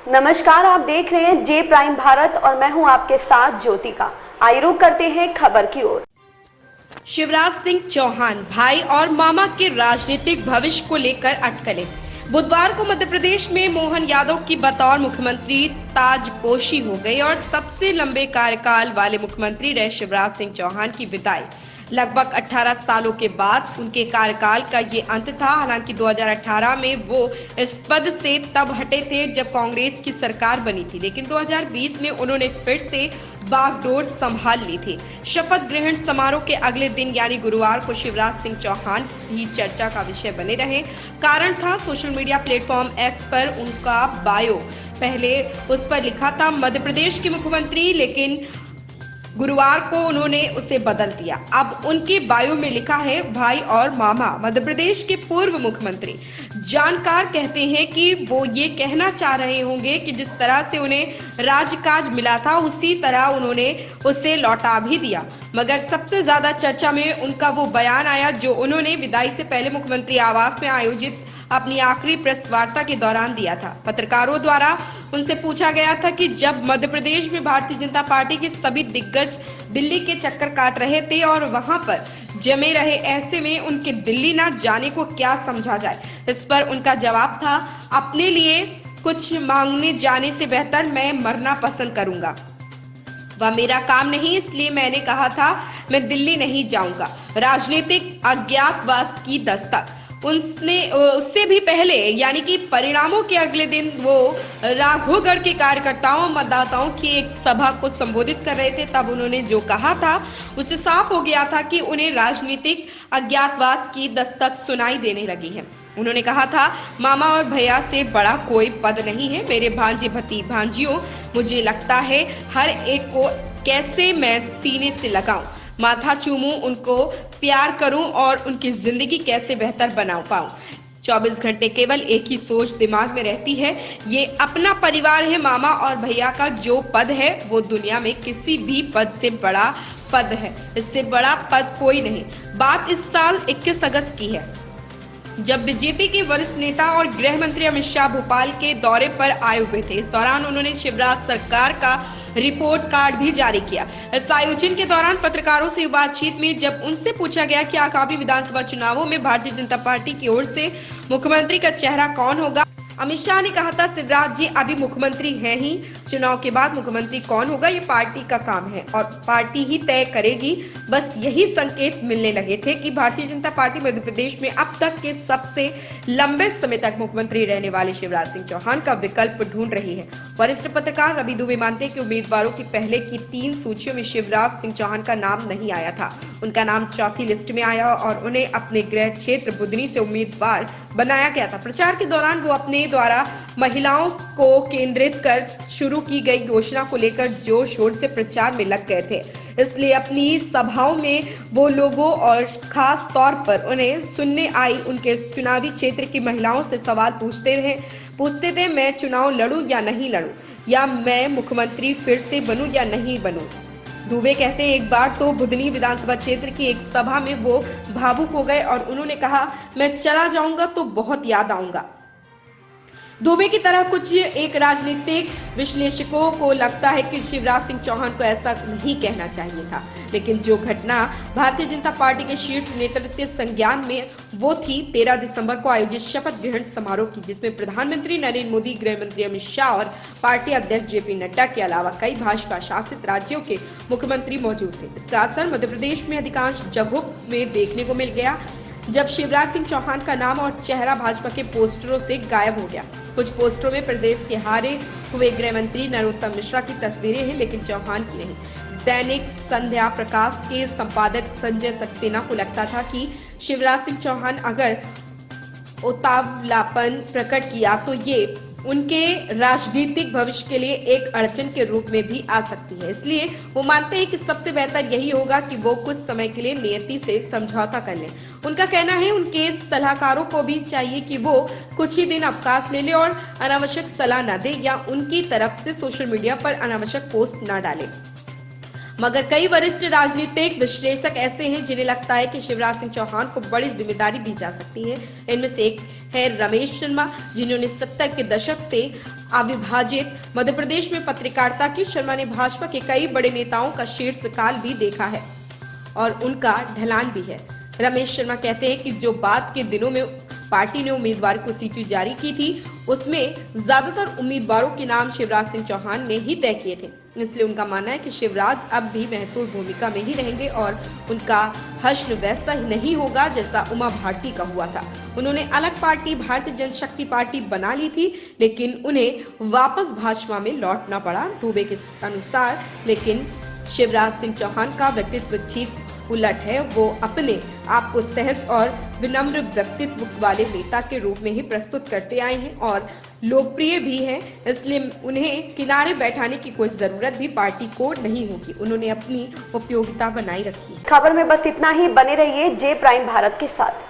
नमस्कार, आप देख रहे हैं जे प्राइम भारत और मैं हूं आपके साथ ज्योतिका। आइए रुक करते हैं खबर की ओर। शिवराज सिंह चौहान भाई और मामा के राजनीतिक भविष्य को लेकर अटकलें। बुधवार को मध्य प्रदेश में मोहन यादव की बतौर मुख्यमंत्री ताजपोशी हो गई और सबसे लंबे कार्यकाल वाले मुख्यमंत्री रहे शिवराज सिंह चौहान की विदाई लगभग 18 सालों के बाद उनके कार्यकाल का ये अंत था। हालांकि 2018 में वो इस पद से तब हटे थे जब कांग्रेस की सरकार बनी थी, लेकिन 2020 में उन्होंने फिर से बागडोर संभाल ली थी। शपथ ग्रहण समारोह के अगले दिन यानी गुरुवार को शिवराज सिंह चौहान भी चर्चा का विषय बने रहे। कारण था सोशल मीडिया प्लेटफॉर्म एक्स पर उनका बायो। पहले उस पर लिखा था मध्य प्रदेश के मुख्यमंत्री, लेकिन गुरुवार को उन्होंने उसे बदल दिया। अब उनके बायो में लिखा है भाई और मामा, मध्य प्रदेश के पूर्व मुख्यमंत्री। जानकार कहते हैं कि वो ये कहना चाह रहे होंगे कि जिस तरह से उन्हें राजकाज मिला था उसी तरह उन्होंने उसे लौटा भी दिया। मगर सबसे ज्यादा चर्चा में उनका वो बयान आया जो उन्होंने विदाई से पहले मुख्यमंत्री आवास में आयोजित अपनी आखिरी प्रेस वार्ता के दौरान दिया था। पत्रकारों द्वारा उनसे पूछा गया था कि जब मध्य प्रदेश में भारतीय जनता पार्टी के सभी दिग्गज दिल्ली के चक्कर काट रहे थे और वहां पर जमे रहे, ऐसे में उनके दिल्ली ना जाने को क्या समझा जाए। इस पर उनका जवाब था, अपने लिए कुछ मांगने जाने से बेहतर मैं मरना पसंद करूंगा। वह मेरा काम नहीं, इसलिए मैंने कहा था मैं दिल्ली नहीं जाऊंगा। राजनीतिक अज्ञातवास की दस्तक। उससे भी पहले यानी कि परिणामों के अगले दिन वो राघोगढ़ के कार्यकर्ताओं मतदाताओं की एक सभा को संबोधित कर रहे थे। तब उन्होंने जो कहा था उससे साफ हो गया था कि उन्हें राजनीतिक अज्ञातवास की दस्तक सुनाई देने लगी है। उन्होंने कहा था, मामा और भैया से बड़ा कोई पद नहीं है। मेरे भांजे भांजियों, मुझे लगता है हर एक को कैसे मैं सीने से लगाऊं, माथा चूमूं, उनको प्यार करूं और उनकी जिंदगी कैसे बेहतर बना पाऊं। 24 घंटे केवल एक ही सोच दिमाग में रहती है, ये अपना परिवार है। मामा और भैया का जो पद है वो दुनिया में किसी भी पद से बड़ा पद है, इससे बड़ा पद कोई नहीं। बात इस साल 21 अगस्त की है जब बीजेपी के वरिष्ठ नेता और गृह मंत्री अमित शाह भोपाल के दौरे पर आए हुए थे। इस दौरान उन्होंने शिवराज सरकार का रिपोर्ट कार्ड भी जारी किया। इस आयोजन के दौरान पत्रकारों से बातचीत में जब उनसे पूछा गया कि आगामी विधानसभा चुनावों में भारतीय जनता पार्टी की ओर से मुख्यमंत्री का चेहरा कौन होगा, अमित शाह ने कहा था, शिवराज जी अभी मुख्यमंत्री हैं ही, चुनाव के बाद मुख्यमंत्री कौन होगा ये पार्टी का काम है और पार्टी ही तय करेगी। बस यही संकेत मिलने लगे थे कि भारतीय जनता पार्टी मध्य प्रदेश में अब तक के सबसे लंबे समय तक मुख्यमंत्री रहने वाले शिवराज सिंह चौहान का विकल्प ढूंढ रही है। वरिष्ठ पत्रकार रवि दुबे मानते हैं कि उम्मीदवारों की पहले की 3 सूचियों में शिवराज सिंह चौहान का नाम नहीं आया था। उनका नाम चौथी लिस्ट में आया और उन्हें अपने गृह क्षेत्र बुधनी से उम्मीदवार बनाया गया था। प्रचार के दौरान वो अपने द्वारा महिलाओं को केंद्रित कर शुरू की गई योजना को लेकर जोर शोर से प्रचार में लग गए थे। इसलिए अपनी सभाओं में वो लोगों और खास तौर पर उन्हें सुनने आई उनके चुनावी क्षेत्र की महिलाओं से सवाल पूछते थे, मैं चुनाव लड़ूं या नहीं लड़ूं, या मैं मुख्यमंत्री फिर से बनूं या नहीं बनूं। दुबे कहते हैं, एक बार तो बुधनी विधानसभा क्षेत्र की एक सभा में वो भावुक हो गए और उन्होंने कहा, मैं चला जाऊंगा तो बहुत याद आऊंगा। दुबे की तरह कुछ एक राजनीतिक विश्लेषकों को लगता है कि शिवराज सिंह चौहान को ऐसा नहीं कहना चाहिए था, लेकिन जो घटना भारतीय जनता पार्टी के शीर्ष नेतृत्व संज्ञान में वो थी 13 दिसंबर को आयोजित शपथ ग्रहण समारोह की, जिसमें प्रधानमंत्री नरेंद्र मोदी, गृह मंत्री अमित शाह और पार्टी अध्यक्ष जेपी नड्डा के अलावा कई भाजपा शासित राज्यों के मुख्यमंत्री मौजूद थे। इसका असर मध्य प्रदेश में अधिकांश जगहों में देखने को मिल गया जब शिवराज सिंह चौहान का नाम और चेहरा भाजपा के पोस्टरों से गायब हो गया। कुछ पोस्टरों में प्रदेश के हारे हुए गृह मंत्री नरोत्तम मिश्रा की तस्वीरें हैं, लेकिन चौहान की नहीं। दैनिक संध्या प्रकाश के संपादक संजय सक्सेना को लगता था कि शिवराज सिंह चौहान अगर उतावलापन प्रकट किया तो ये उनके राजनीतिक भविष्य के लिए एक अड़चन के रूप में भी आ सकती है। इसलिए वो मानते हैं कि सबसे बेहतर यही होगा कि वो कुछ समय के लिए नियति से समझौता कर लें। उनका कहना है उनके सलाहकारों को भी चाहिए कि वो कुछ ही दिन अवकाश ले ले और अनावश्यक सलाह न दे या उनकी तरफ से सोशल मीडिया पर अनावश्यक पोस्ट न डाले। मगर कई वरिष्ठ राजनीतिक विश्लेषक ऐसे हैं जिन्हें लगता है कि शिवराज सिंह चौहान को बड़ी जिम्मेदारी दी जा सकती है। इनमें से एक है रमेश शर्मा, जिन्होंने 70 के दशक से अविभाजित मध्य प्रदेश में पत्रकारिता की। शर्मा ने भाजपा के कई बड़े नेताओं का शीर्षकाल भी देखा है और उनका ढलान भी है। रमेश शर्मा कहते हैं कि जो बात के दिनों में पार्टी ने उम्मीदवार को सूची जारी की थी, उसमें ज्यादातर उम्मीदवारों के नाम शिवराज सिंह चौहान ने ही तय किए थे। इसलिए उनका मानना है कि शिवराज अब भी महत्वपूर्ण भूमिका में ही रहेंगे और उनका हश्र वैसा ही नहीं होगा जैसा उमा भारती का हुआ था। उन्होंने अलग पार्टी भारतीय जनशक्ति पार्टी बना ली थी, लेकिन उन्हें वापस भाजपा में लौटना पड़ा दुबे के अनुसार। लेकिन शिवराज सिंह चौहान का व्यक्तित्व ठीक उलट है। वो अपने आप को सहज और विनम्र व्यक्तित्व वाले नेता के रूप में ही प्रस्तुत करते आए हैं और लोकप्रिय भी हैं, इसलिए उन्हें किनारे बैठाने की कोई जरूरत भी पार्टी को नहीं होगी। उन्होंने अपनी उपयोगिता बनाई रखी है। खबर में बस इतना ही। बने रहिए जे प्राइम भारत के साथ।